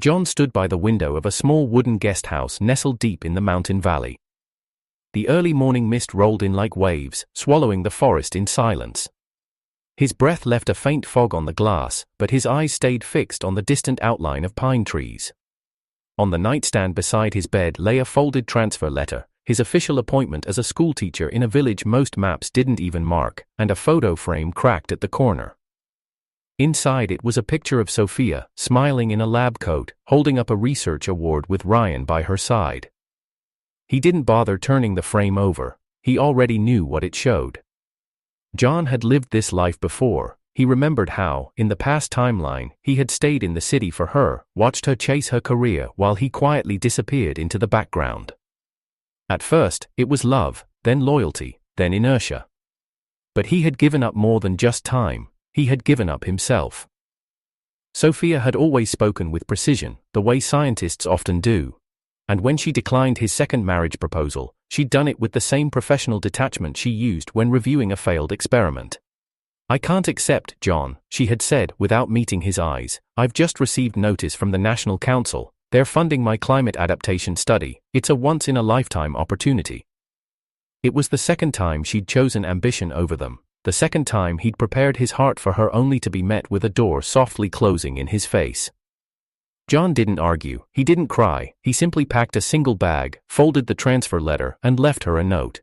John stood by the window of a small wooden guest house nestled deep in the mountain valley. The early morning mist rolled in like waves, swallowing the forest in silence. His breath left a faint fog on the glass, but his eyes stayed fixed on the distant outline of pine trees. On the nightstand beside his bed lay a folded transfer letter, his official appointment as a schoolteacher in a village most maps didn't even mark, and a photo frame cracked at the corner. Inside it was a picture of Sophia, smiling in a lab coat, holding up a research award with Ryan by her side. He didn't bother turning the frame over, he already knew what it showed. John had lived this life before. He remembered how, in the past timeline, he had stayed in the city for her, watched her chase her career while he quietly disappeared into the background. At first, it was love, then loyalty, then inertia. But he had given up more than just time, he had given up himself. Sophia had always spoken with precision, the way scientists often do. And when she declined his second marriage proposal, she'd done it with the same professional detachment she used when reviewing a failed experiment. "I can't accept, John," she had said without meeting his eyes. "I've just received notice from the National Council. They're funding my climate adaptation study. It's a once-in-a-lifetime opportunity." It was the second time she'd chosen ambition over them, the second time he'd prepared his heart for her only to be met with a door softly closing in his face. John didn't argue, he didn't cry, he simply packed a single bag, folded the transfer letter, and left her a note.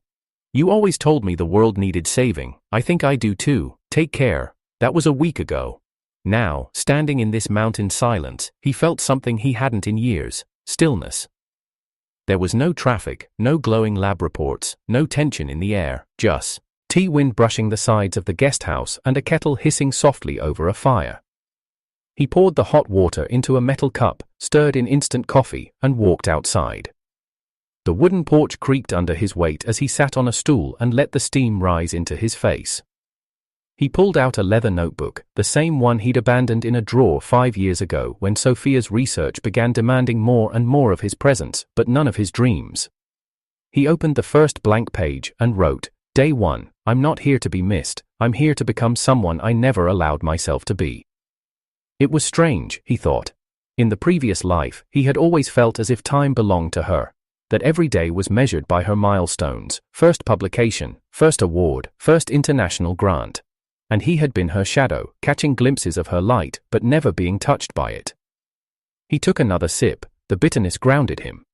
"You always told me the world needed saving, I think I do too, take care." That was a week ago. Now, standing in this mountain silence, he felt something he hadn't in years: stillness. There was no traffic, no glowing lab reports, no tension in the air, just wind brushing the sides of the guest house and a kettle hissing softly over a fire. He poured the hot water into a metal cup, stirred in instant coffee, and walked outside. The wooden porch creaked under his weight as he sat on a stool and let the steam rise into his face. He pulled out a leather notebook, the same one he'd abandoned in a drawer 5 years ago when Sophia's research began demanding more and more of his presence, but none of his dreams. He opened the first blank page and wrote, "Day 1, I'm not here to be missed, I'm here to become someone I never allowed myself to be." It was strange, he thought. In the previous life, he had always felt as if time belonged to her, that every day was measured by her milestones: first publication, first award, first international grant. And he had been her shadow, catching glimpses of her light, but never being touched by it. He took another sip, the bitterness grounded him.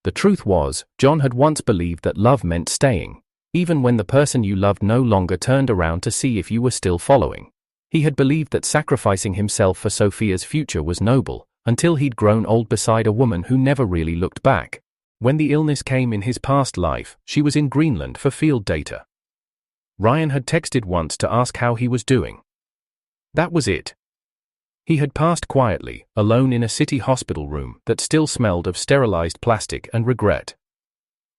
The truth was, John had once believed that love meant staying, even when the person you loved no longer turned around to see if you were still following. He had believed that sacrificing himself for Sophia's future was noble, until he'd grown old beside a woman who never really looked back. When the illness came in his past life, she was in Greenland for field data. Ryan had texted once to ask how he was doing. That was it. He had passed quietly, alone in a city hospital room that still smelled of sterilized plastic and regret.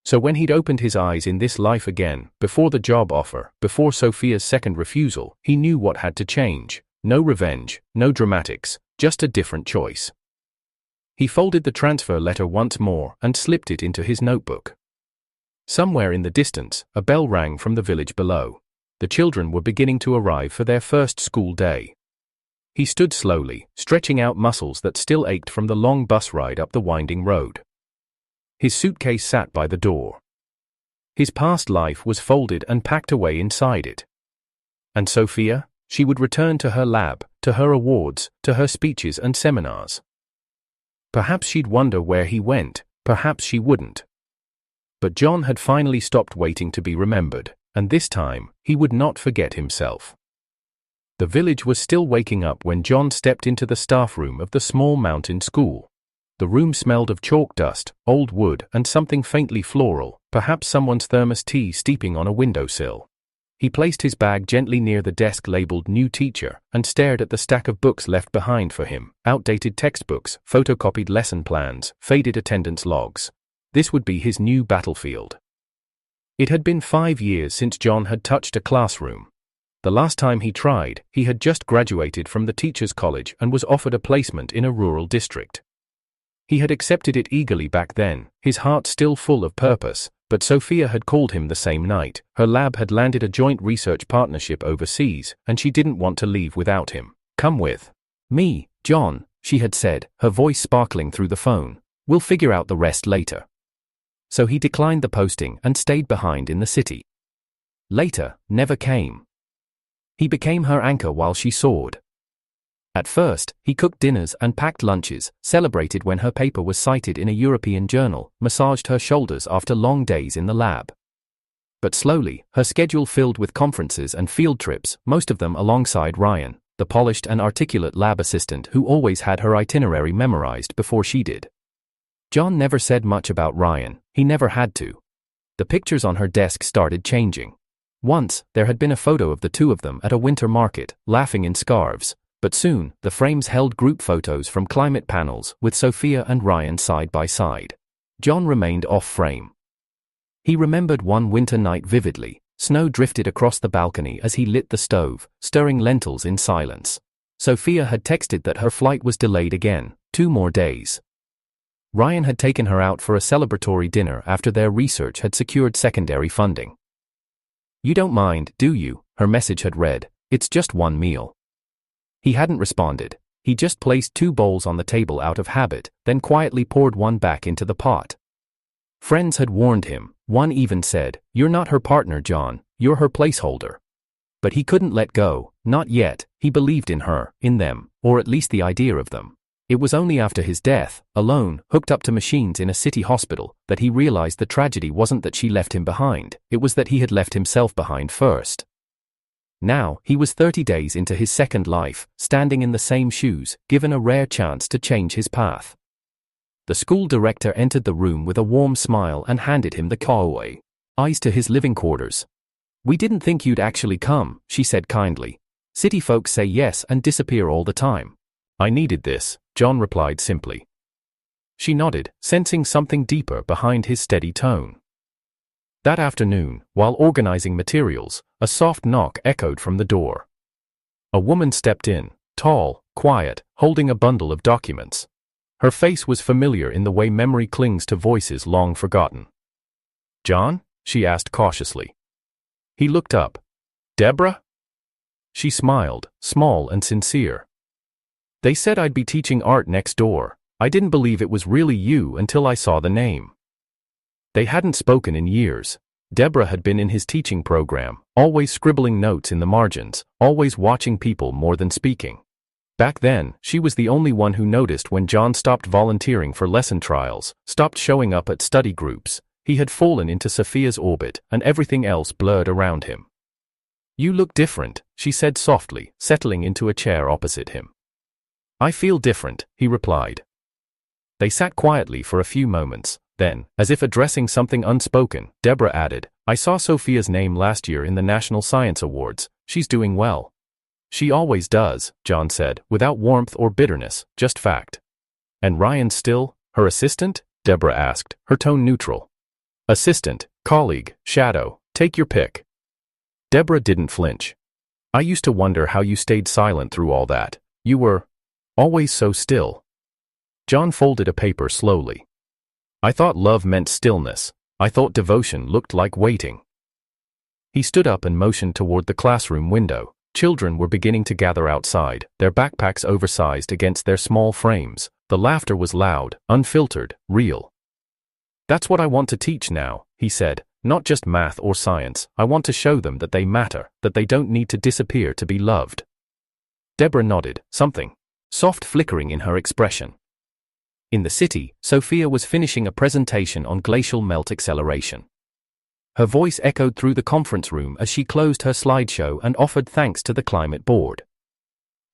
So when he'd opened his eyes in this life again, before the job offer, before Sophia's second refusal, he knew what had to change. No revenge, no dramatics, just a different choice. He folded the transfer letter once more and slipped it into his notebook. Somewhere in the distance, a bell rang from the village below. The children were beginning to arrive for their first school day. He stood slowly, stretching out muscles that still ached from the long bus ride up the winding road. His suitcase sat by the door. His past life was folded and packed away inside it. And Sophia? She would return to her lab, to her awards, to her speeches and seminars. Perhaps she'd wonder where he went, perhaps she wouldn't. But John had finally stopped waiting to be remembered, and this time, he would not forget himself. The village was still waking up when John stepped into the staff room of the small mountain school. The room smelled of chalk dust, old wood, and something faintly floral, perhaps someone's thermos tea steeping on a windowsill. He placed his bag gently near the desk labeled New Teacher and stared at the stack of books left behind for him: outdated textbooks, photocopied lesson plans, faded attendance logs. This would be his new battlefield. It had been 5 years since John had touched a classroom. The last time he tried, he had just graduated from the teachers' college and was offered a placement in a rural district. He had accepted it eagerly back then, his heart still full of purpose, but Sophia had called him the same night. Her lab had landed a joint research partnership overseas, and she didn't want to leave without him. "Come with me, John," she had said, her voice sparkling through the phone. We'll figure out the rest later. So he declined the posting and stayed behind in the city. Later never came. He became her anchor while she soared. At first, he cooked dinners and packed lunches, celebrated when her paper was cited in a European journal, massaged her shoulders after long days in the lab. But slowly, her schedule filled with conferences and field trips, most of them alongside Ryan, the polished and articulate lab assistant who always had her itinerary memorized before she did. John never said much about Ryan, he never had to. The pictures on her desk started changing. Once, there had been a photo of the two of them at a winter market, laughing in scarves, but soon, the frames held group photos from climate panels with Sophia and Ryan side by side. John remained off-frame. He remembered one winter night vividly. Snow drifted across the balcony as he lit the stove, stirring lentils in silence. Sophia had texted that her flight was delayed again, 2 more days. Ryan had taken her out for a celebratory dinner after their research had secured secondary funding. "You don't mind, do you?" her message had read. "It's just one meal." He hadn't responded. He just placed 2 bowls on the table out of habit, then quietly poured one back into the pot. Friends had warned him. One even said, "You're not her partner, John, you're her placeholder." But he couldn't let go, not yet. He believed in her, in them, or at least the idea of them. It was only after his death, alone, hooked up to machines in a city hospital, that he realized the tragedy wasn't that she left him behind, it was that he had left himself behind first. Now, he was 30 days into his second life, standing in the same shoes, given a rare chance to change his path. The school director entered the room with a warm smile and handed him the callaway. Eyes to his living quarters. "We didn't think you'd actually come," she said kindly. "City folks say yes and disappear all the time." "I needed this," John replied simply. She nodded, sensing something deeper behind his steady tone. That afternoon, while organizing materials, a soft knock echoed from the door. A woman stepped in, tall, quiet, holding a bundle of documents. Her face was familiar in the way memory clings to voices long forgotten. "John?" she asked cautiously. He looked up. "Deborah?" She smiled, small and sincere. "They said I'd be teaching art next door. I didn't believe it was really you until I saw the name." They hadn't spoken in years. Deborah had been in his teaching program, always scribbling notes in the margins, always watching people more than speaking. Back then, she was the only one who noticed when John stopped volunteering for lesson trials, stopped showing up at study groups. He had fallen into Sophia's orbit, and everything else blurred around him. "You look different," she said softly, settling into a chair opposite him. "I feel different," he replied. They sat quietly for a few moments. Then, as if addressing something unspoken, Deborah added, "I saw Sophia's name last year in the National Science Awards. She's doing well." "She always does," John said, without warmth or bitterness, just fact. "And Ryan's still her assistant?" Deborah asked, her tone neutral. "Assistant, colleague, shadow, take your pick." Deborah didn't flinch. "I used to wonder how you stayed silent through all that. You were always so still." John folded a paper slowly. "I thought love meant stillness. I thought devotion looked like waiting." He stood up and motioned toward the classroom window. Children were beginning to gather outside, their backpacks oversized against their small frames. The laughter was loud, unfiltered, real. "That's what I want to teach now," he said. "Not just math or science. I want to show them that they matter, that they don't need to disappear to be loved." Deborah nodded, something soft flickering in her expression. In the city, Sophia was finishing a presentation on glacial melt acceleration. Her voice echoed through the conference room as she closed her slideshow and offered thanks to the climate board.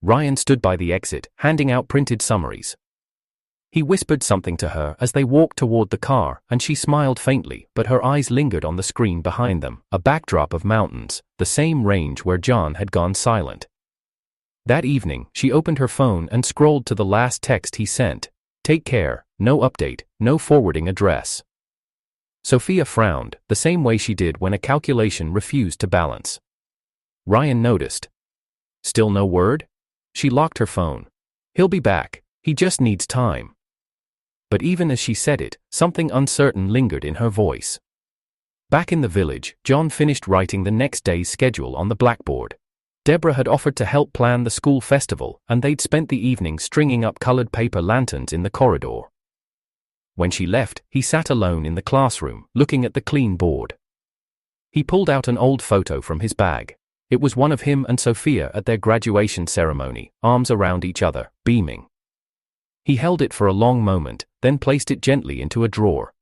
Ryan stood by the exit, handing out printed summaries. He whispered something to her as they walked toward the car, and she smiled faintly, but her eyes lingered on the screen behind them, a backdrop of mountains, the same range where John had gone silent. That evening, she opened her phone and scrolled to the last text he sent. "Take care, no update, no forwarding address." Sophia frowned, the same way she did when a calculation refused to balance. Ryan noticed. "Still no word?" She locked her phone. "He'll be back. He just needs time." But even as she said it, something uncertain lingered in her voice. Back in the village, John finished writing the next day's schedule on the blackboard. Deborah had offered to help plan the school festival, and they'd spent the evening stringing up colored paper lanterns in the corridor. When she left, he sat alone in the classroom, looking at the clean board. He pulled out an old photo from his bag. It was one of him and Sophia at their graduation ceremony, arms around each other, beaming. He held it for a long moment, then placed it gently into a drawer.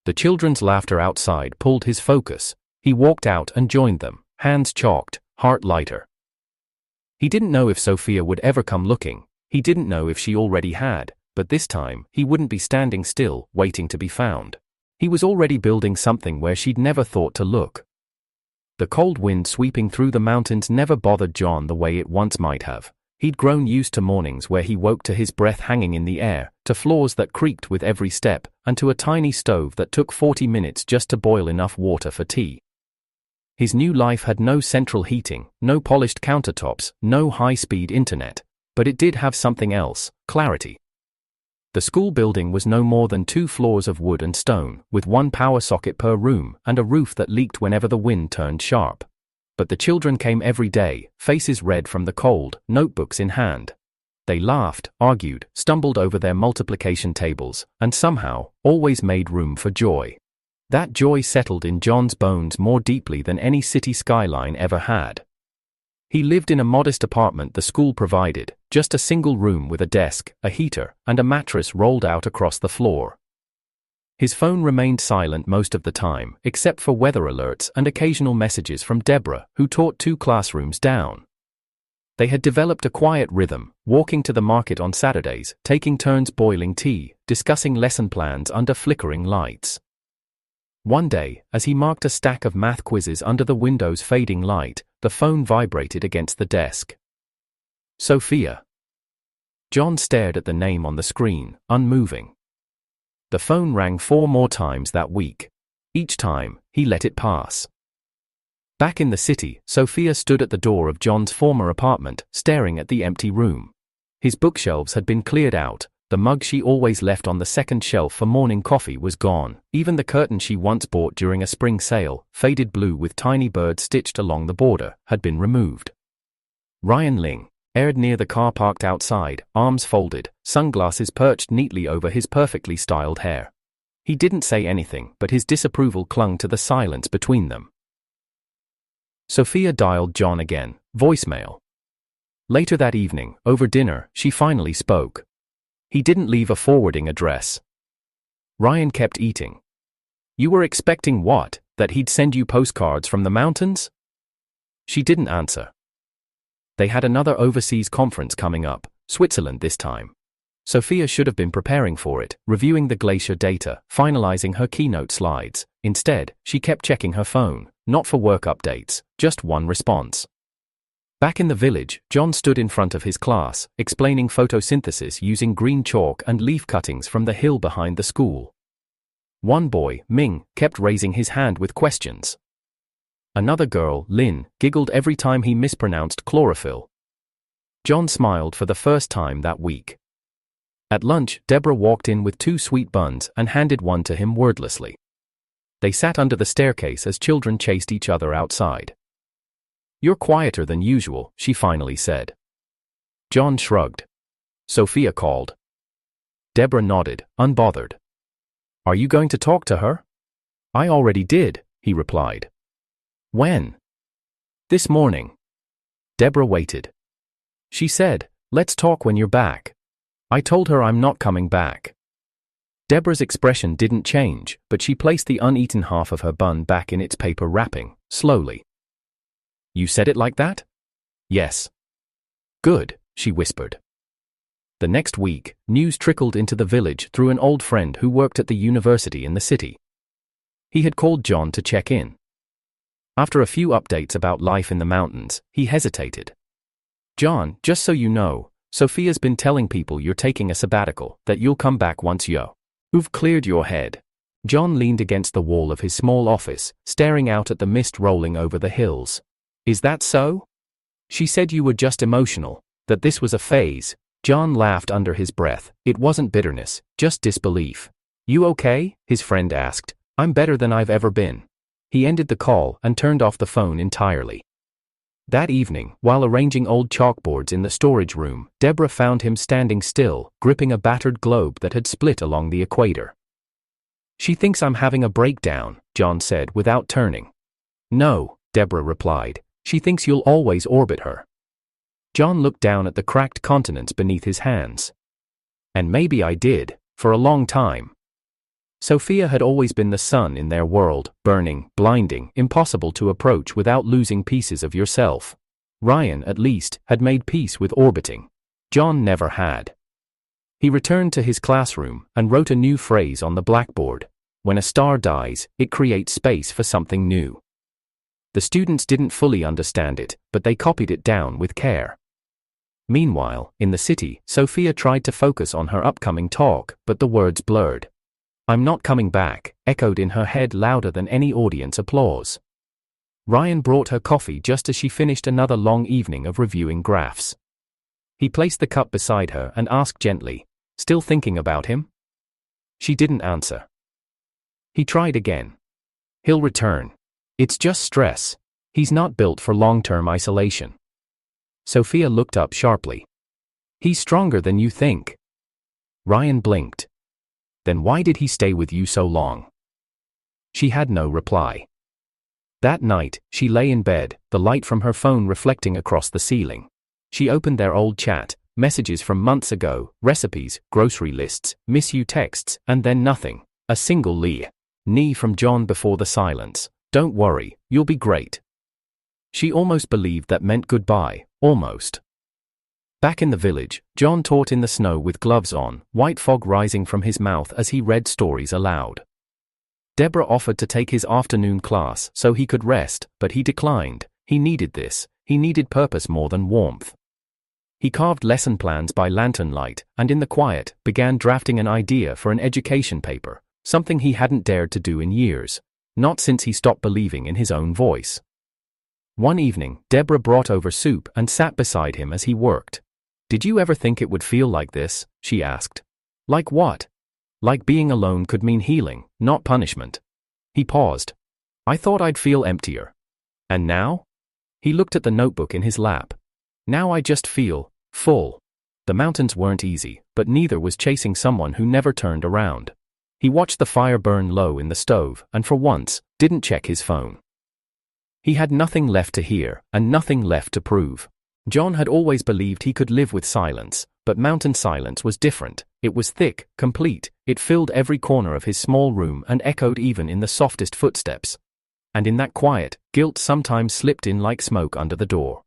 The children's laughter outside pulled his focus. He walked out and joined them, hands chalked, heart lighter. He didn't know if Sophia would ever come looking. He didn't know if she already had, but this time, he wouldn't be standing still, waiting to be found. He was already building something where she'd never thought to look. The cold wind sweeping through the mountains never bothered John the way it once might have. He'd grown used to mornings where he woke to his breath hanging in the air, to floors that creaked with every step, and to a tiny stove that took 40 minutes just to boil enough water for tea. His new life had no central heating, no polished countertops, no high-speed internet, but it did have something else: clarity. The school building was no more than 2 floors of wood and stone, with 1 power socket per room and a roof that leaked whenever the wind turned sharp. But the children came every day, faces red from the cold, notebooks in hand. They laughed, argued, stumbled over their multiplication tables, and somehow, always made room for joy. That joy settled in John's bones more deeply than any city skyline ever had. He lived in a modest apartment the school provided, just a single room with a desk, a heater, and a mattress rolled out across the floor. His phone remained silent most of the time, except for weather alerts and occasional messages from Deborah, who taught 2 classrooms down. They had developed a quiet rhythm, walking to the market on Saturdays, taking turns boiling tea, discussing lesson plans under flickering lights. One day, as he marked a stack of math quizzes under the window's fading light, the phone vibrated against the desk. Sophia. John stared at the name on the screen, unmoving. The phone rang 4 more times that week. Each time, he let it pass. Back in the city, Sophia stood at the door of John's former apartment, staring at the empty room. His bookshelves had been cleared out. The mug she always left on the second shelf for morning coffee was gone. Even the curtain she once bought during a spring sale, faded blue with tiny birds stitched along the border, had been removed. Ryan Ling aired near the car parked outside, arms folded, sunglasses perched neatly over his perfectly styled hair. He didn't say anything, but his disapproval clung to the silence between them. Sophia dialed John again, voicemail. Later that evening, over dinner, she finally spoke. He didn't leave a forwarding address. Ryan kept eating. You were expecting what? That he'd send you postcards from the mountains? She didn't answer. They had another overseas conference coming up, Switzerland this time. Sophia should have been preparing for it, reviewing the glacier data, finalizing her keynote slides. Instead, she kept checking her phone, not for work updates, just one response. Back in the village, John stood in front of his class, explaining photosynthesis using green chalk and leaf cuttings from the hill behind the school. One boy, Ming, kept raising his hand with questions. Another girl, Lin, giggled every time he mispronounced chlorophyll. John smiled for the first time that week. At lunch, Deborah walked in with 2 sweet buns and handed one to him wordlessly. They sat under the staircase as children chased each other outside. You're quieter than usual, she finally said. John shrugged. Sophia called. Deborah nodded, unbothered. Are you going to talk to her? I already did, he replied. When? This morning. Deborah waited. She said, let's talk when you're back. I told her I'm not coming back. Deborah's expression didn't change, but she placed the uneaten half of her bun back in its paper wrapping, slowly. You said it like that? Yes. Good, she whispered. The next week, news trickled into the village through an old friend who worked at the university in the city. He had called John to check in. After a few updates about life in the mountains, he hesitated. John, just so you know, Sophia's been telling people you're taking a sabbatical, that you'll come back once you've cleared your head. John leaned against the wall of his small office, staring out at the mist rolling over the hills. Is that so? She said you were just emotional, that this was a phase. John laughed under his breath. It wasn't bitterness, just disbelief. You okay? His friend asked. I'm better than I've ever been. He ended the call and turned off the phone entirely. That evening, while arranging old chalkboards in the storage room, Deborah found him standing still, gripping a battered globe that had split along the equator. "She thinks I'm having a breakdown," John said without turning. "No," Deborah replied. "She thinks you'll always orbit her." John looked down at the cracked continents beneath his hands. "And maybe I did, for a long time." Sophia had always been the sun in their world, burning, blinding, impossible to approach without losing pieces of yourself. Ryan, at least, had made peace with orbiting. John never had. He returned to his classroom and wrote a new phrase on the blackboard. When a star dies, it creates space for something new. The students didn't fully understand it, but they copied it down with care. Meanwhile, in the city, Sophia tried to focus on her upcoming talk, but the words blurred. "I'm not coming back," echoed in her head louder than any audience applause. Ryan brought her coffee just as she finished another long evening of reviewing graphs. He placed the cup beside her and asked gently, "Still thinking about him?" She didn't answer. He tried again. "He'll return. It's just stress. He's not built for long-term isolation." Sophia looked up sharply. "He's stronger than you think." Ryan blinked. "Then why did he stay with you so long?" She had no reply. That night, she lay in bed, the light from her phone reflecting across the ceiling. She opened their old chat, messages from months ago, recipes, grocery lists, miss you texts, and then nothing. A single knee from John before the silence. "Don't worry, you'll be great." She almost believed that meant goodbye, almost. Back in the village, John taught in the snow with gloves on, white fog rising from his mouth as he read stories aloud. Deborah offered to take his afternoon class so he could rest, but he declined. He needed this. He needed purpose more than warmth. He carved lesson plans by lantern light, and in the quiet, began drafting an idea for an education paper, something he hadn't dared to do in years, not since he stopped believing in his own voice. One evening, Deborah brought over soup and sat beside him as he worked. "Did you ever think it would feel like this?" she asked. "Like what?" "Like being alone could mean healing, not punishment." He paused. "I thought I'd feel emptier. And now?" He looked at the notebook in his lap. "Now I just feel full." The mountains weren't easy, but neither was chasing someone who never turned around. He watched the fire burn low in the stove, and for once, didn't check his phone. He had nothing left to hear, and nothing left to prove. John had always believed he could live with silence, but mountain silence was different. It was thick, complete, it filled every corner of his small room and echoed even in the softest footsteps. And in that quiet, guilt sometimes slipped in like smoke under the door.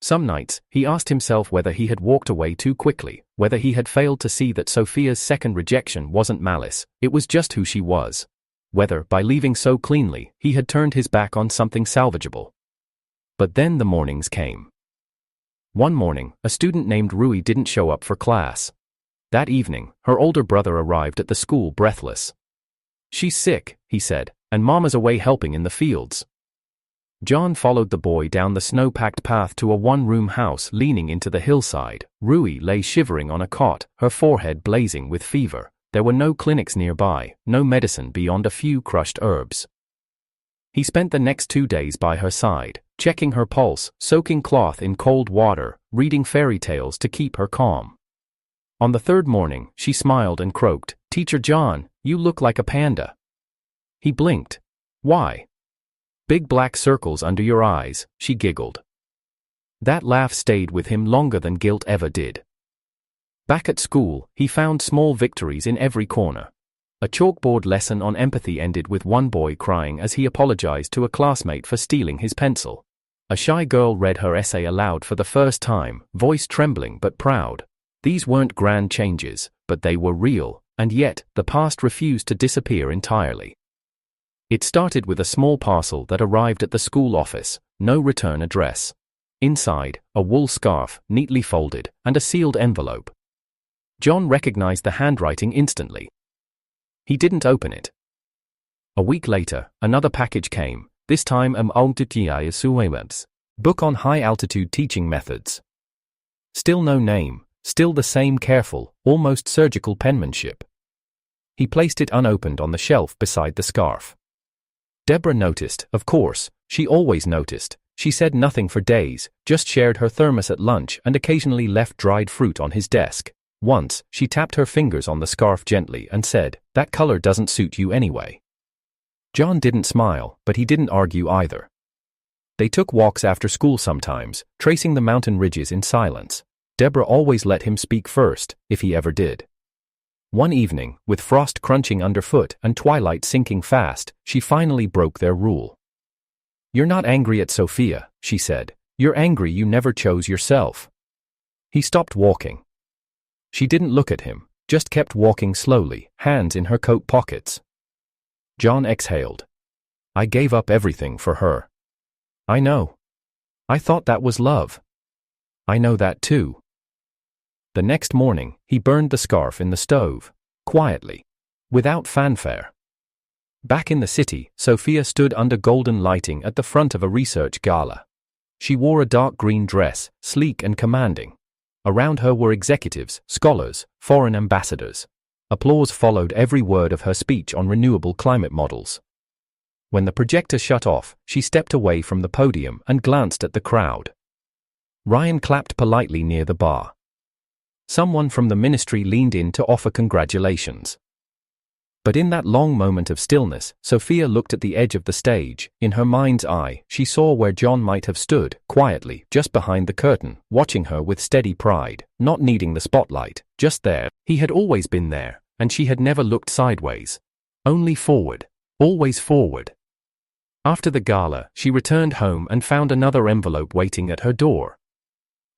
Some nights, he asked himself whether he had walked away too quickly, whether he had failed to see that Sophia's second rejection wasn't malice, it was just who she was. Whether, by leaving so cleanly, he had turned his back on something salvageable. But then the mornings came. One morning, a student named Rui didn't show up for class. That evening, her older brother arrived at the school breathless. "She's sick," he said, "and Mama's away helping in the fields." John followed the boy down the snow-packed path to a one-room house leaning into the hillside. Rui lay shivering on a cot, her forehead blazing with fever. There were no clinics nearby, no medicine beyond a few crushed herbs. He spent the next 2 days by her side, checking her pulse, soaking cloth in cold water, reading fairy tales to keep her calm. On the third morning, she smiled and croaked, "Teacher John, you look like a panda." He blinked. "Why?" "Big black circles under your eyes," she giggled. That laugh stayed with him longer than guilt ever did. Back at school, he found small victories in every corner. A chalkboard lesson on empathy ended with one boy crying as he apologized to a classmate for stealing his pencil. A shy girl read her essay aloud for the first time, voice trembling but proud. These weren't grand changes, but they were real, and yet, the past refused to disappear entirely. It started with a small parcel that arrived at the school office, no return address. Inside, a wool scarf, neatly folded, and a sealed envelope. John recognized the handwriting instantly. He didn't open it. A week later, another package came, this time book on high-altitude teaching methods. Still no name, still the same careful, almost surgical penmanship. He placed it unopened on the shelf beside the scarf. Deborah noticed, of course, she always noticed. She said nothing for days, just shared her thermos at lunch and occasionally left dried fruit on his desk. Once, she tapped her fingers on the scarf gently and said, "That color doesn't suit you anyway." John didn't smile, but he didn't argue either. They took walks after school sometimes, tracing the mountain ridges in silence. Deborah always let him speak first, if he ever did. One evening, with frost crunching underfoot and twilight sinking fast, she finally broke their rule. "You're not angry at Sophia," she said. "You're angry you never chose yourself." He stopped walking. She didn't look at him, just kept walking slowly, hands in her coat pockets. John exhaled. "I gave up everything for her." "I know. I thought that was love." "I know that too." The next morning, he burned the scarf in the stove, quietly, without fanfare. Back in the city, Sophia stood under golden lighting at the front of a research gala. She wore a dark green dress, sleek and commanding. Around her were executives, scholars, foreign ambassadors. Applause followed every word of her speech on renewable climate models. When the projector shut off, she stepped away from the podium and glanced at the crowd. Ryan clapped politely near the bar. Someone from the ministry leaned in to offer congratulations. But in that long moment of stillness, Sophia looked at the edge of the stage. In her mind's eye, she saw where John might have stood, quietly, just behind the curtain, watching her with steady pride, not needing the spotlight, just there. He had always been there, and she had never looked sideways. Only forward. Always forward. After the gala, she returned home and found another envelope waiting at her door.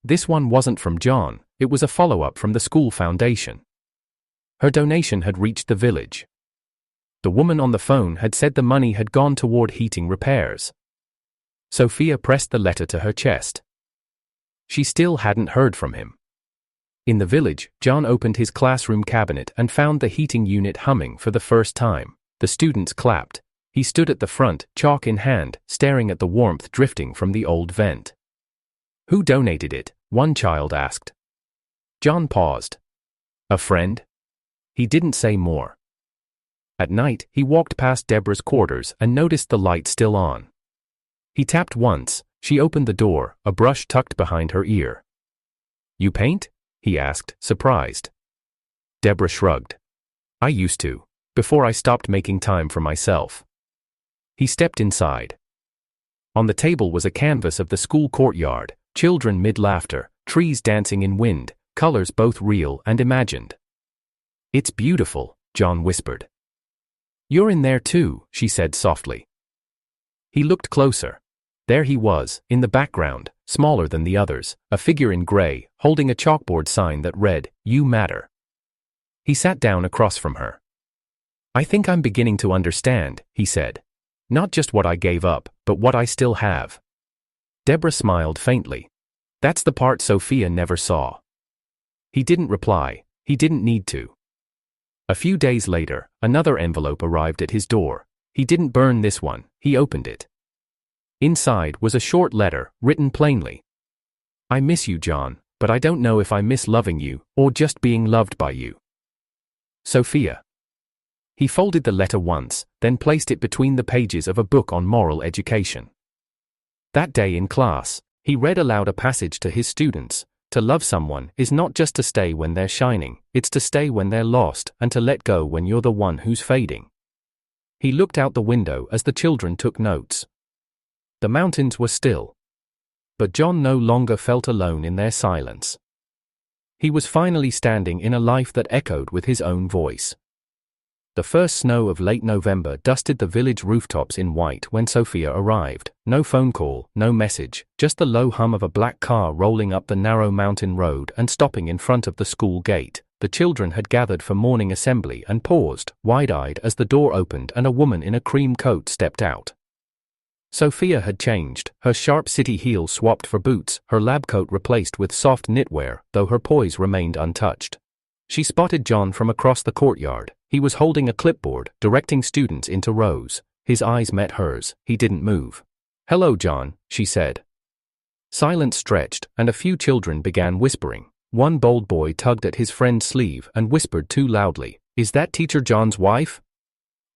This one wasn't from John, it was a follow-up from the school foundation. Her donation had reached the village. The woman on the phone had said the money had gone toward heating repairs. Sophia pressed the letter to her chest. She still hadn't heard from him. In the village, John opened his classroom cabinet and found the heating unit humming for the first time. The students clapped. He stood at the front, chalk in hand, staring at the warmth drifting from the old vent. "Who donated it?" one child asked. John paused. "A friend?" He didn't say more. At night, he walked past Deborah's quarters and noticed the light still on. He tapped once. She opened the door, a brush tucked behind her ear. "You paint?" he asked, surprised. Deborah shrugged. "I used to, before I stopped making time for myself." He stepped inside. On the table was a canvas of the school courtyard, children mid-laughter, trees dancing in wind, colors both real and imagined. "It's beautiful," John whispered. "You're in there too," she said softly. He looked closer. There he was, in the background, smaller than the others, a figure in gray, holding a chalkboard sign that read, "You Matter." He sat down across from her. "I think I'm beginning to understand," he said. "Not just what I gave up, but what I still have." Deborah smiled faintly. That's the part Sophia never saw. He didn't reply. He didn't need to. A few days later, another envelope arrived at his door. He didn't burn this one, he opened it. Inside was a short letter, written plainly. "I miss you, John, but I don't know if I miss loving you, or just being loved by you. Sophia." He folded the letter once, then placed it between the pages of a book on moral education. That day in class, he read aloud a passage to his students. To love someone is not just to stay when they're shining, it's to stay when they're lost and to let go when you're the one who's fading. He looked out the window as the children took notes. The mountains were still. But John no longer felt alone in their silence. He was finally standing in a life that echoed with his own voice. The first snow of late November dusted the village rooftops in white when Sophia arrived. No phone call, no message, just the low hum of a black car rolling up the narrow mountain road and stopping in front of the school gate. The children had gathered for morning assembly and paused, wide-eyed as the door opened and a woman in a cream coat stepped out. Sophia had changed, her sharp city heels swapped for boots, her lab coat replaced with soft knitwear, though her poise remained untouched. She spotted John from across the courtyard. He was holding a clipboard, directing students into rows. His eyes met hers. He didn't move. "Hello, John," she said. Silence stretched, and a few children began whispering. One bold boy tugged at his friend's sleeve and whispered too loudly, "Is that Teacher John's wife?"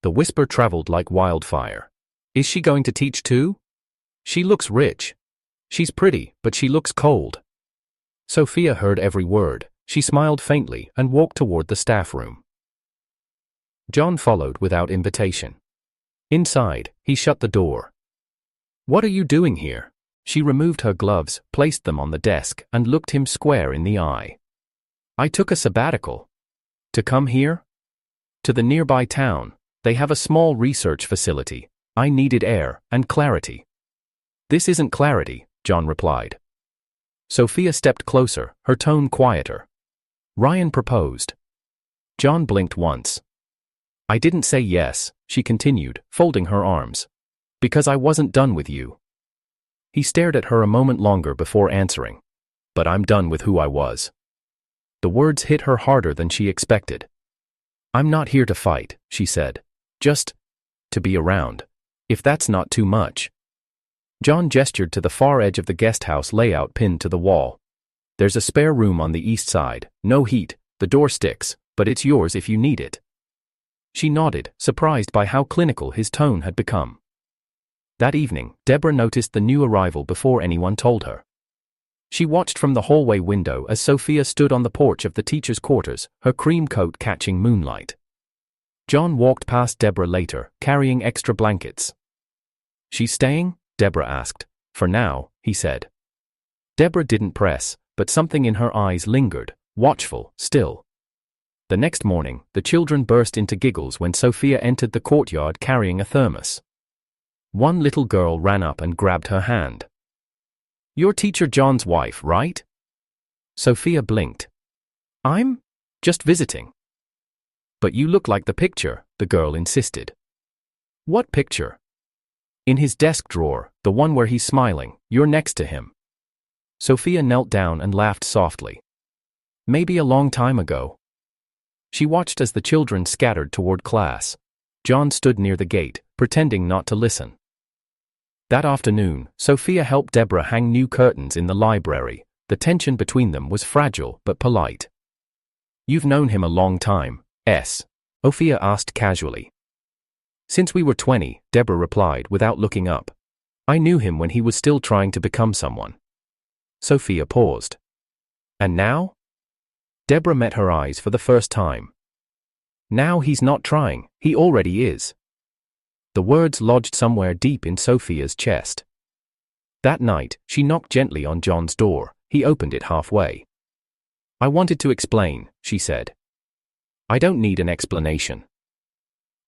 The whisper traveled like wildfire. "Is she going to teach too?" She looks rich. She's pretty, but she looks cold. Sophia heard every word. She smiled faintly and walked toward the staff room. John followed without invitation. Inside, he shut the door. "What are you doing here?" She removed her gloves, placed them on the desk, and looked him square in the eye. "I took a sabbatical." "To come here?" "To the nearby town. They have a small research facility. I needed air and clarity." "This isn't clarity," John replied. Sophia stepped closer, her tone quieter. "Ryan proposed." John blinked once. "I didn't say yes," she continued, folding her arms. "Because I wasn't done with you." He stared at her a moment longer before answering. "But I'm done with who I was." The words hit her harder than she expected. "I'm not here to fight," she said. "Just to be around. If that's not too much." John gestured to the far edge of the guest house layout pinned to the wall. "There's a spare room on the east side. No heat, the door sticks, but it's yours if you need it." She nodded, surprised by how clinical his tone had become. That evening, Deborah noticed the new arrival before anyone told her. She watched from the hallway window as Sophia stood on the porch of the teacher's quarters, her cream coat catching moonlight. John walked past Deborah later, carrying extra blankets. "She's staying?" Deborah asked. "For now," he said. Deborah didn't press, but something in her eyes lingered, watchful, still. The next morning, the children burst into giggles when Sophia entered the courtyard carrying a thermos. One little girl ran up and grabbed her hand. "You're Teacher John's wife, right?" Sophia blinked. "I'm just visiting." "But you look like the picture," the girl insisted. "What picture?" "In his desk drawer, the one where he's smiling. You're next to him." Sophia knelt down and laughed softly. "Maybe a long time ago." She watched as the children scattered toward class. John stood near the gate, pretending not to listen. That afternoon, Sophia helped Deborah hang new curtains in the library. The tension between them was fragile but polite. "You've known him a long time, Sophia asked casually. "Since we were 20, Deborah replied without looking up. "I knew him when he was still trying to become someone." Sophia paused. "And now?" Deborah met her eyes for the first time. "Now he's not trying, he already is." The words lodged somewhere deep in Sophia's chest. That night, she knocked gently on John's door. He opened it halfway. "I wanted to explain," she said. "I don't need an explanation.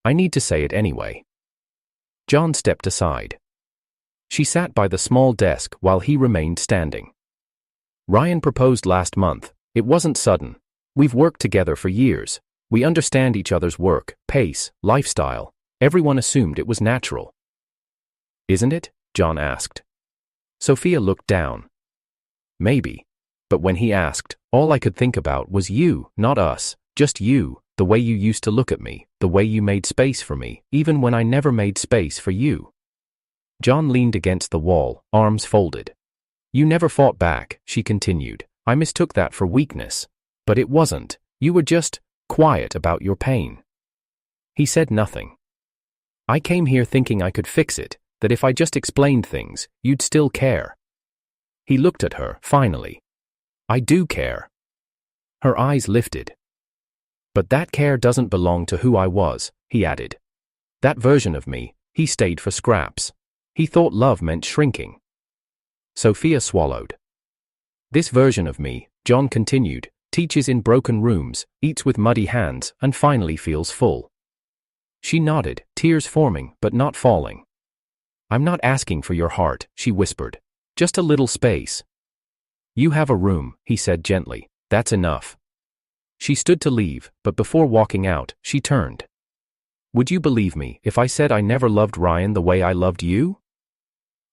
I need to say it anyway." John stepped aside. She sat by the small desk while he remained standing. "Ryan proposed last month. It wasn't sudden. We've worked together for years. We understand each other's work, pace, lifestyle. Everyone assumed it was natural." "Isn't it?" John asked. Sophia looked down. "Maybe. But when he asked, all I could think about was you, not us, just you, the way you used to look at me, the way you made space for me, even when I never made space for you." John leaned against the wall, arms folded. "You never fought back," she continued. "I mistook that for weakness. But it wasn't. You were just quiet about your pain." He said nothing. "I came here thinking I could fix it, that if I just explained things, you'd still care." He looked at her, finally. "I do care." Her eyes lifted. "But that care doesn't belong to who I was," he added. "That version of me, he stayed for scraps. He thought love meant shrinking." Sophia swallowed. "This version of me," John continued, "teaches in broken rooms, eats with muddy hands, and finally feels full." She nodded, tears forming but not falling. "I'm not asking for your heart," she whispered. "Just a little space." "You have a room," he said gently. "That's enough." She stood to leave, but before walking out, she turned. "Would you believe me if I said I never loved Ryan the way I loved you?"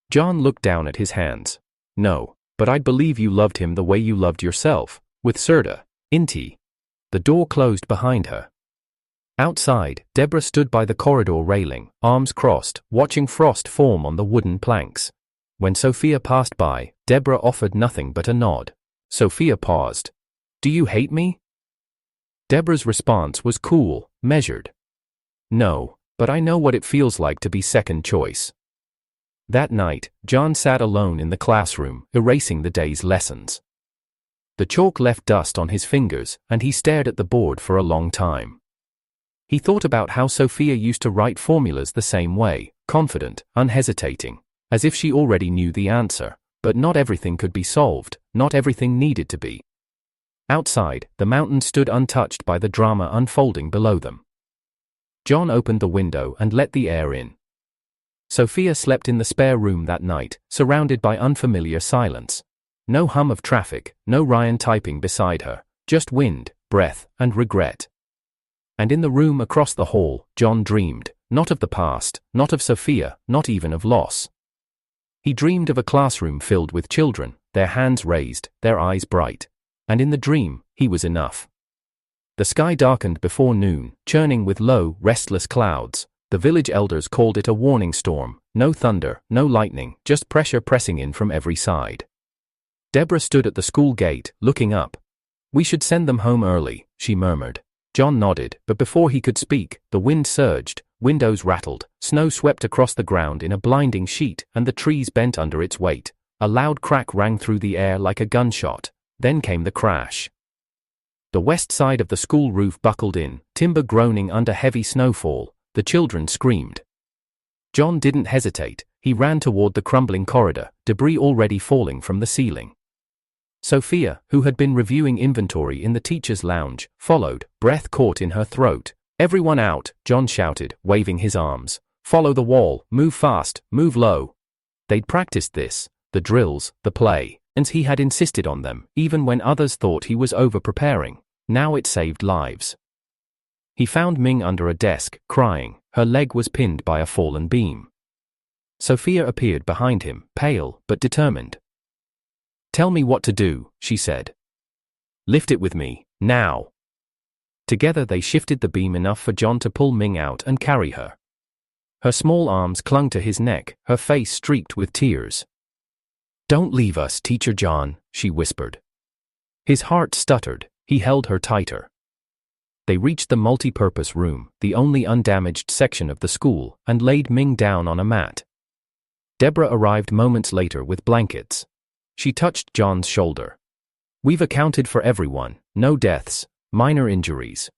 John looked down at his hands. "No, but I'd believe you loved him the way you loved yourself, with Serta, Inti." The door closed behind her. Outside, Deborah stood by the corridor railing, arms crossed, watching frost form on the wooden planks. When Sophia passed by, Deborah offered nothing but a nod. Sophia paused. "Do you hate me?" Deborah's response was cool, measured. "No, but I know what it feels like to be second choice." That night, John sat alone in the classroom, erasing the day's lessons. The chalk left dust on his fingers, and he stared at the board for a long time. He thought about how Sophia used to write formulas the same way, confident, unhesitating, as if she already knew the answer, but not everything could be solved, not everything needed to be. Outside, the mountain stood untouched by the drama unfolding below them. John opened the window and let the air in. Sophia slept in the spare room that night, surrounded by unfamiliar silence. No hum of traffic, no Ryan typing beside her, just wind, breath, and regret. And in the room across the hall, John dreamed, not of the past, not of Sophia, not even of loss. He dreamed of a classroom filled with children, their hands raised, their eyes bright. And in the dream, he was enough. The sky darkened before noon, churning with low, restless clouds. The village elders called it a warning storm. No thunder, no lightning, just pressure pressing in from every side. Deborah stood at the school gate, looking up. "We should send them home early," she murmured. John nodded, but before he could speak, the wind surged, windows rattled, snow swept across the ground in a blinding sheet, and the trees bent under its weight. A loud crack rang through the air like a gunshot. Then came the crash. The west side of the school roof buckled in, timber groaning under heavy snowfall. The children screamed. John didn't hesitate. He ran toward the crumbling corridor, debris already falling from the ceiling. Sophia, who had been reviewing inventory in the teacher's lounge, followed, breath caught in her throat. "Everyone out," John shouted, waving his arms. "Follow the wall, move fast, move low." They'd practiced this, the drills, the play, and he had insisted on them, even when others thought he was over-preparing. Now it saved lives. He found Ming under a desk, crying. Her leg was pinned by a fallen beam. Sophia appeared behind him, pale but determined. "Tell me what to do," she said. "Lift it with me, now." Together they shifted the beam enough for John to pull Ming out and carry her. Her small arms clung to his neck, her face streaked with tears. "Don't leave us, Teacher John," she whispered. His heart stuttered. He held her tighter. They reached the multi-purpose room, the only undamaged section of the school, and laid Ming down on a mat. Deborah arrived moments later with blankets. She touched John's shoulder. "We've accounted for everyone, no deaths, minor injuries."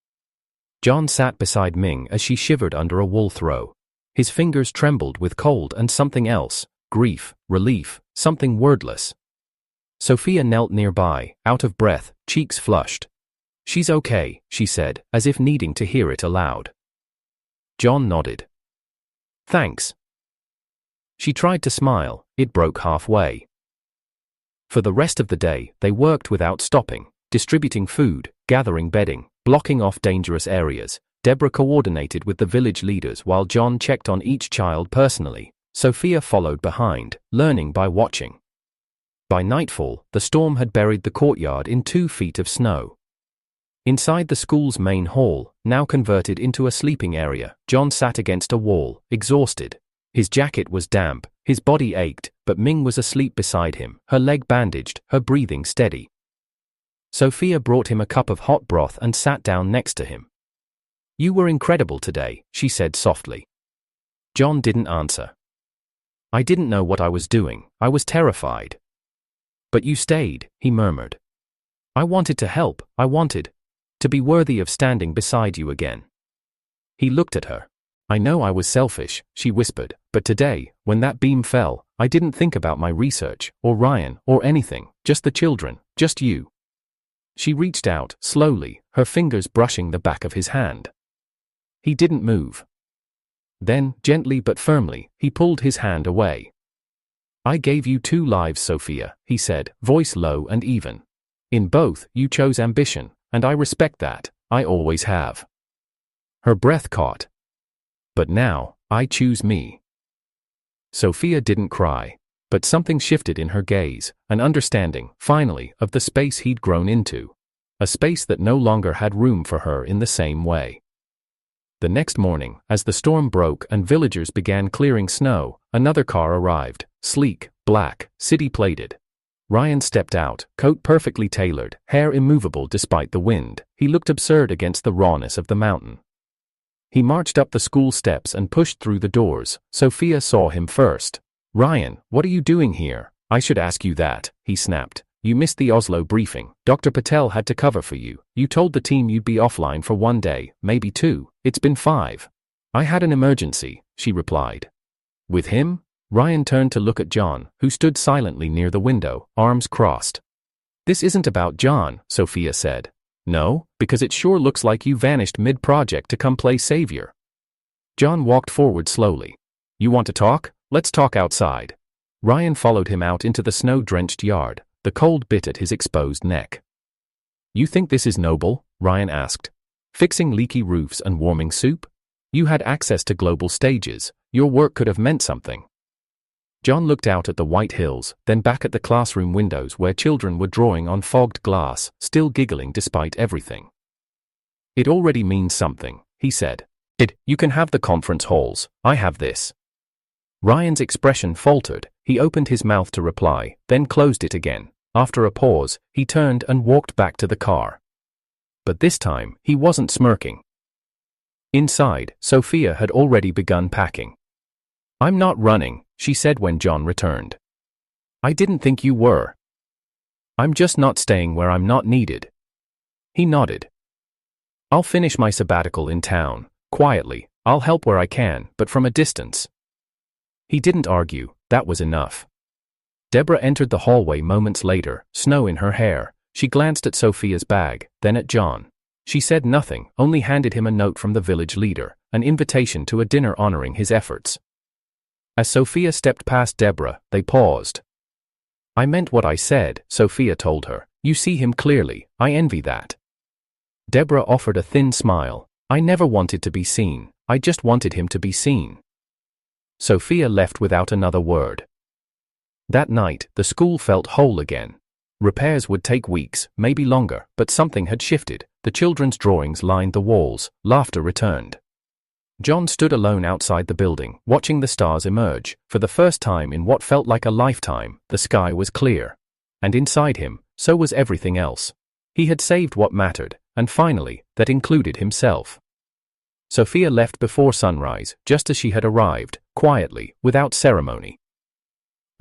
John sat beside Ming as she shivered under a wool throw. His fingers trembled with cold and something else, grief, relief, something wordless. Sophia knelt nearby, out of breath, cheeks flushed. "She's okay," she said, as if needing to hear it aloud. John nodded. "Thanks." She tried to smile, it broke halfway. For the rest of the day, they worked without stopping, distributing food, gathering bedding, blocking off dangerous areas. Deborah coordinated with the village leaders while John checked on each child personally. Sophia followed behind, learning by watching. By nightfall, the storm had buried the courtyard in 2 feet of snow. Inside the school's main hall, now converted into a sleeping area, John sat against a wall, exhausted. His jacket was damp, his body ached, but Ming was asleep beside him, her leg bandaged, her breathing steady. Sophia brought him a cup of hot broth and sat down next to him. "You were incredible today," she said softly. John didn't answer. "I didn't know what I was doing, I was terrified." "But you stayed," he murmured. "I wanted to help, I wanted to be worthy of standing beside you again." He looked at her. "I know I was selfish," she whispered, "but today, when that beam fell, I didn't think about my research, or Ryan, or anything, just the children, just you." She reached out, slowly, her fingers brushing the back of his hand. He didn't move. Then, gently but firmly, he pulled his hand away. "I gave you 2 lives, Sophia," he said, voice low and even. "In both, you chose ambition, and I respect that, I always have." Her breath caught. "But now, I choose me." Sophia didn't cry, but something shifted in her gaze, an understanding, finally, of the space he'd grown into. A space that no longer had room for her in the same way. The next morning, as the storm broke and villagers began clearing snow, another car arrived, sleek, black, city-plated. Ryan stepped out, coat perfectly tailored, hair immovable despite the wind. He looked absurd against the rawness of the mountain. He marched up the school steps and pushed through the doors. Sophia saw him first. Ryan, what are you doing here? I should ask you that, he snapped. You missed the Oslo briefing. Dr. Patel had to cover for you. You told the team you'd be offline for 1 day, maybe 2. It's been 5. I had an emergency, she replied. With him? Ryan turned to look at John, who stood silently near the window, arms crossed. This isn't about John, Sophia said. No, because it sure looks like you vanished mid-project to come play savior. John walked forward slowly. You want to talk? Let's talk outside. Ryan followed him out into the snow-drenched yard. The cold bit at his exposed neck. You think this is noble? Ryan asked. Fixing leaky roofs and warming soup? You had access to global stages. Your work could have meant something. John looked out at the white hills, then back at the classroom windows where children were drawing on fogged glass, still giggling despite everything. It already means something, he said. You can have the conference halls. I have this. Ryan's expression faltered. He opened his mouth to reply, then closed it again. After a pause, he turned and walked back to the car. But this time, he wasn't smirking. Inside, Sophia had already begun packing. I'm not running, she said when John returned. I didn't think you were. I'm just not staying where I'm not needed. He nodded. I'll finish my sabbatical in town, quietly. I'll help where I can, but from a distance. He didn't argue, that was enough. Deborah entered the hallway moments later, snow in her hair. She glanced at Sophia's bag, then at John. She said nothing, only handed him a note from the village leader, an invitation to a dinner honoring his efforts. As Sophia stepped past Deborah, they paused. I meant what I said, Sophia told her. You see him clearly, I envy that. Deborah offered a thin smile. I never wanted to be seen, I just wanted him to be seen. Sophia left without another word. That night, the school felt whole again. Repairs would take weeks, maybe longer, but something had shifted. The children's drawings lined the walls, laughter returned. John stood alone outside the building, watching the stars emerge. For the first time in what felt like a lifetime, the sky was clear. And inside him, so was everything else. He had saved what mattered, and finally, that included himself. Sophia left before sunrise, just as she had arrived, quietly, without ceremony.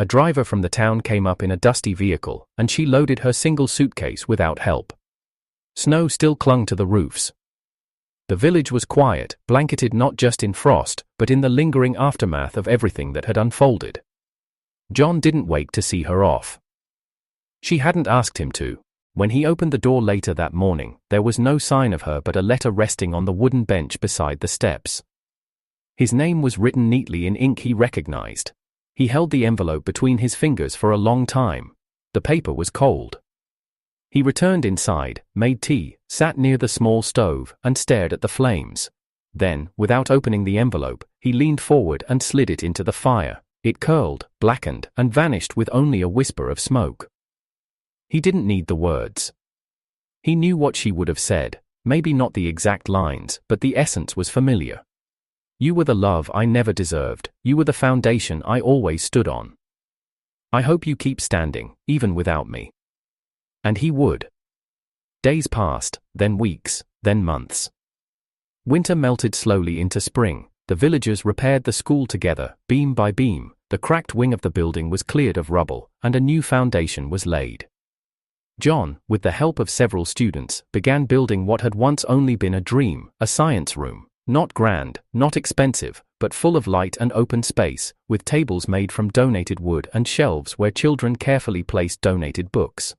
A driver from the town came up in a dusty vehicle, and she loaded her single suitcase without help. Snow still clung to the roofs. The village was quiet, blanketed not just in frost, but in the lingering aftermath of everything that had unfolded. John didn't wake to see her off. She hadn't asked him to. When he opened the door later that morning, there was no sign of her but a letter resting on the wooden bench beside the steps. His name was written neatly in ink he recognized. He held the envelope between his fingers for a long time. The paper was cold. He returned inside, made tea, sat near the small stove, and stared at the flames. Then, without opening the envelope, he leaned forward and slid it into the fire. It curled, blackened, and vanished with only a whisper of smoke. He didn't need the words. He knew what she would have said, maybe not the exact lines, but the essence was familiar. You were the love I never deserved, you were the foundation I always stood on. I hope you keep standing, even without me. And he would. Days passed, then weeks, then months. Winter melted slowly into spring. The villagers repaired the school together, beam by beam. The cracked wing of the building was cleared of rubble, and a new foundation was laid. John, with the help of several students, began building what had once only been a dream, a science room. Not grand, not expensive, but full of light and open space, with tables made from donated wood and shelves where children carefully placed donated books.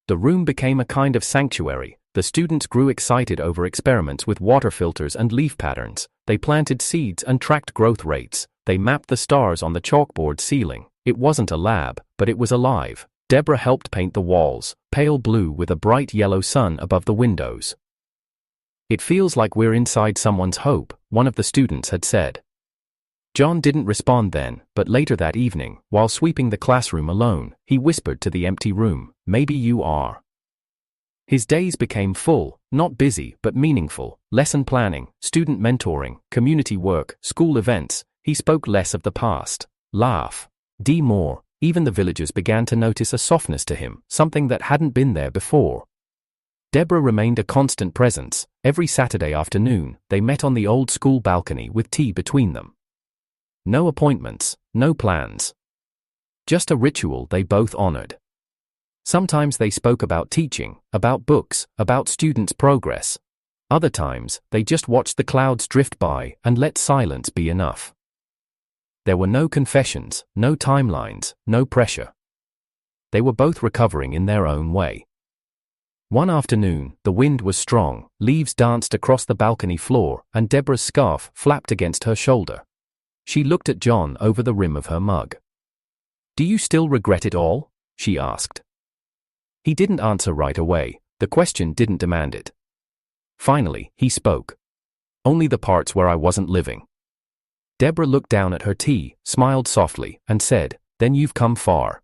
The room became a kind of sanctuary. The students grew excited over experiments with water filters and leaf patterns. They planted seeds and tracked growth rates. They mapped the stars on the chalkboard ceiling. It wasn't a lab, but it was alive. Deborah helped paint the walls, pale blue with a bright yellow sun above the windows. It feels like we're inside someone's hope, one of the students had said. John didn't respond then, but later that evening, while sweeping the classroom alone, he whispered to the empty room, maybe you are. His days became full, not busy but meaningful. Lesson planning, student mentoring, community work, school events. He spoke less of the past. Laugh. More. Even the villagers began to notice a softness to him, something that hadn't been there before. Deborah remained a constant presence. Every Saturday afternoon, they met on the old school balcony with tea between them. No appointments, no plans. Just a ritual they both honored. Sometimes they spoke about teaching, about books, about students' progress. Other times, they just watched the clouds drift by and let silence be enough. There were no confessions, no timelines, no pressure. They were both recovering in their own way. One afternoon, the wind was strong, leaves danced across the balcony floor, and Deborah's scarf flapped against her shoulder. She looked at John over the rim of her mug. "Do you still regret it all?" she asked. He didn't answer right away. The question didn't demand it. Finally, he spoke. "Only the parts where I wasn't living." Deborah looked down at her tea, smiled softly, and said, "Then you've come far."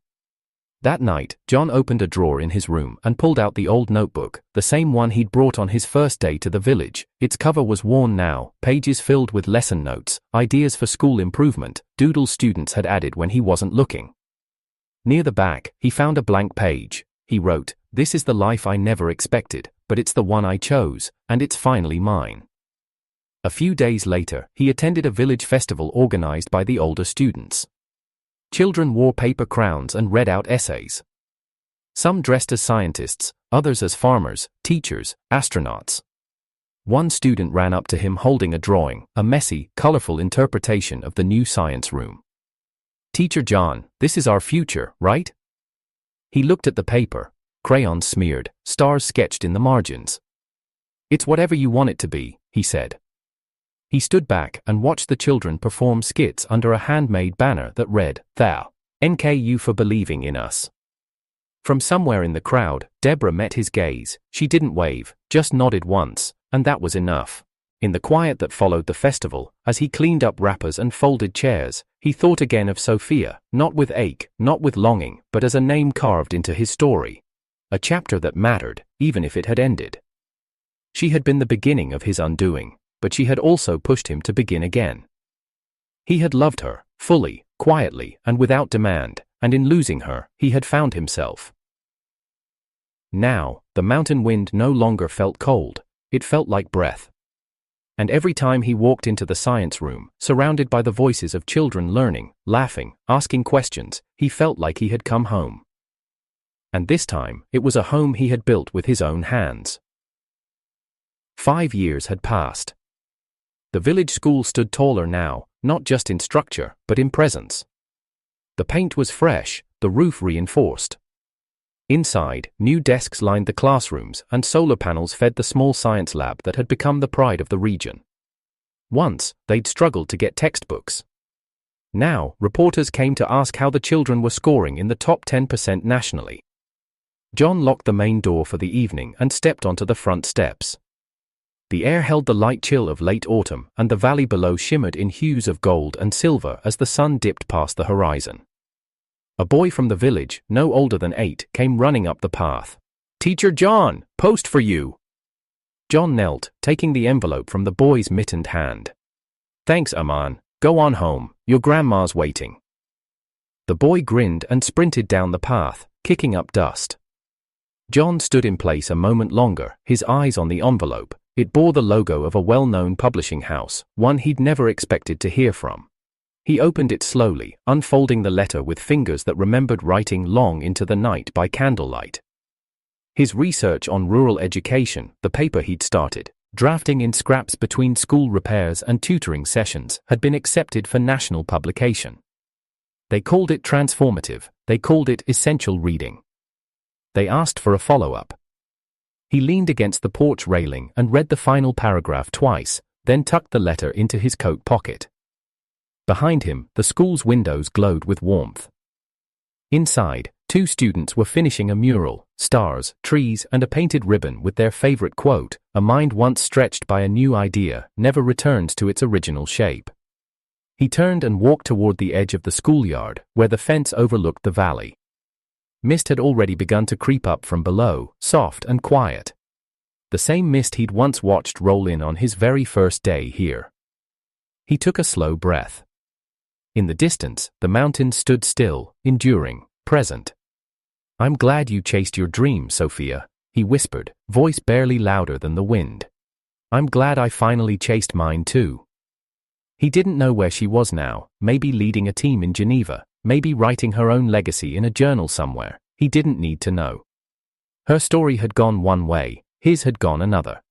That night, John opened a drawer in his room and pulled out the old notebook, the same one he'd brought on his first day to the village. Its cover was worn now, pages filled with lesson notes, ideas for school improvement, doodles students had added when he wasn't looking. Near the back, he found a blank page. He wrote, "This is the life I never expected, but it's the one I chose, and it's finally mine." A few days later, he attended a village festival organized by the older students. Children wore paper crowns and read out essays. Some dressed as scientists, others as farmers, teachers, astronauts. One student ran up to him holding a drawing, a messy, colorful interpretation of the new science room. "Teacher John, this is our future, right?" He looked at the paper, crayons smeared, stars sketched in the margins. "It's whatever you want it to be," he said. He stood back and watched the children perform skits under a handmade banner that read, "Thank you for believing in us." From somewhere in the crowd, Deborah met his gaze. She didn't wave, just nodded once, and that was enough. In the quiet that followed the festival, as he cleaned up wrappers and folded chairs, he thought again of Sophia, not with ache, not with longing, but as a name carved into his story. A chapter that mattered, even if it had ended. She had been the beginning of his undoing, but she had also pushed him to begin again. He had loved her, fully, quietly, and without demand, and in losing her, he had found himself. Now, the mountain wind no longer felt cold, it felt like breath. And every time he walked into the science room, surrounded by the voices of children learning, laughing, asking questions, he felt like he had come home. And this time, it was a home he had built with his own hands. 5 years had passed. The village school stood taller now, not just in structure, but in presence. The paint was fresh, the roof reinforced. Inside, new desks lined the classrooms, and solar panels fed the small science lab that had become the pride of the region. Once, they'd struggled to get textbooks. Now, reporters came to ask how the children were scoring in the top 10% nationally. John locked the main door for the evening and stepped onto the front steps. The air held the light chill of late autumn, and the valley below shimmered in hues of gold and silver as the sun dipped past the horizon. A boy from the village, no older than 8, came running up the path. "Teacher John, post for you." John knelt, taking the envelope from the boy's mittened hand. "Thanks, Aman. Go on home, your grandma's waiting." The boy grinned and sprinted down the path, kicking up dust. John stood in place a moment longer, his eyes on the envelope. It bore the logo of a well-known publishing house, one he'd never expected to hear from. He opened it slowly, unfolding the letter with fingers that remembered writing long into the night by candlelight. His research on rural education, the paper he'd started, drafting in scraps between school repairs and tutoring sessions, had been accepted for national publication. They called it transformative, they called it essential reading. They asked for a follow-up. He leaned against the porch railing and read the final paragraph twice, then tucked the letter into his coat pocket. Behind him, the school's windows glowed with warmth. Inside, 2 students were finishing a mural, stars, trees, and a painted ribbon with their favorite quote, "A mind once stretched by a new idea never returns to its original shape." He turned and walked toward the edge of the schoolyard, where the fence overlooked the valley. Mist had already begun to creep up from below, soft and quiet. The same mist he'd once watched roll in on his very first day here. He took a slow breath. In the distance, the mountains stood still, enduring, present. "I'm glad you chased your dream, Sophia," he whispered, voice barely louder than the wind. "I'm glad I finally chased mine too." He didn't know where she was now, maybe leading a team in Geneva, maybe writing her own legacy in a journal somewhere. He didn't need to know. Her story had gone one way, his had gone another.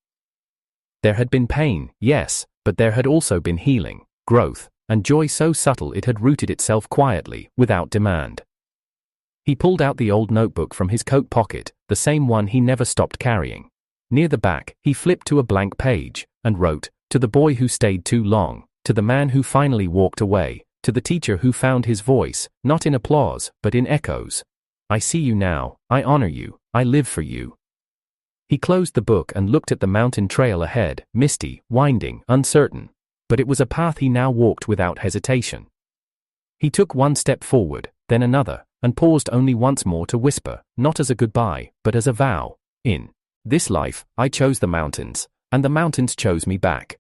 There had been pain, yes, but there had also been healing, growth, and joy so subtle it had rooted itself quietly, without demand. He pulled out the old notebook from his coat pocket, the same one he never stopped carrying. Near the back, he flipped to a blank page, and wrote, "To the boy who stayed too long, to the man who finally walked away, to the teacher who found his voice, not in applause, but in echoes. I see you now, I honor you, I live for you." He closed the book and looked at the mountain trail ahead, misty, winding, uncertain. But it was a path he now walked without hesitation. He took one step forward, then another, and paused only once more to whisper, not as a goodbye, but as a vow. "In this life, I chose the mountains, and the mountains chose me back."